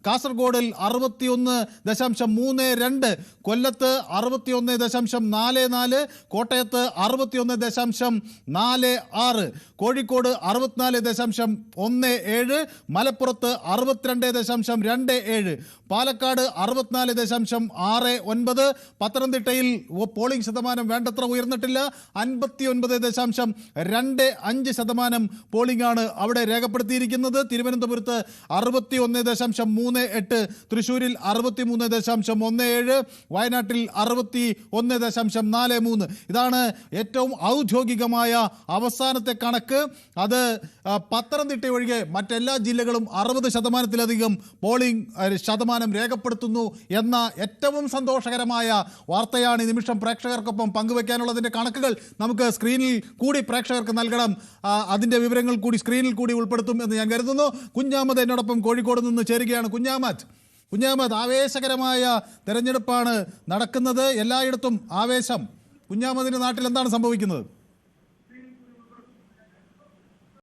കാസർഗോഡിൽ 61.32, കൊല്ലത്ത് 61.44, കോട്ടയത്ത് 61.46, കോഴിക്കോട് 64.17, മലപ്പുറത്ത് 62.27, പാലക്കാട് 64.69, പത്തനംതിട്ടയിൽ പോളിംഗ് ശതമാനം വേണ്ടത്ര ഉയർന്നിട്ടില്ല, 59.25% പോളിംഗ് ആണ് അവിടെ രേഖപ്പെടുത്തിയിരിക്കുന്നത്. തിരുവനന്തപുരത്ത് 61.38, തൃശ്ശൂരിൽ 63.17, വയനാട്ടിൽ 61.43. ഇതാണ് ഏറ്റവും ഔദ്യോഗികമായ അവസാനത്തെ കണക്ക്. അത് പത്തനംതിട്ട ഒഴികെ മറ്റെല്ലാ ജില്ലകളും 60%-ലധികം പോളിംഗ് ശതമാനം രേഖപ്പെടുത്തുന്നു എന്ന ഏറ്റവും സന്തോഷകരമായ വാർത്തയാണ് ഈ നിമിഷം പ്രേക്ഷകർക്കൊപ്പം പങ്കുവെക്കാനുള്ളതിൻ്റെ കണക്കുകൾ നമുക്ക് സ്ക്രീനിൽ കൂടി പ്രേക്ഷകർക്ക് നൽകണം. അതിൻ്റെ വിവരങ്ങൾ കൂടി സ്ക്രീനിൽ കൂടി ഉൾപ്പെടുത്തും എന്ന് ഞാൻ കരുതുന്നു. കുഞ്ഞാമത് എന്നോടൊപ്പം കോഴിക്കോട് നിന്ന് ചേരുകയാണ്. കുഞ്ഞാമത്, ആവേശകരമായ തെരഞ്ഞെടുപ്പാണ് നടക്കുന്നത്, എല്ലായിടത്തും ആവേശം. കുഞ്ഞാമതിൻ്റെ നാട്ടിൽ എന്താണ് സംഭവിക്കുന്നത്?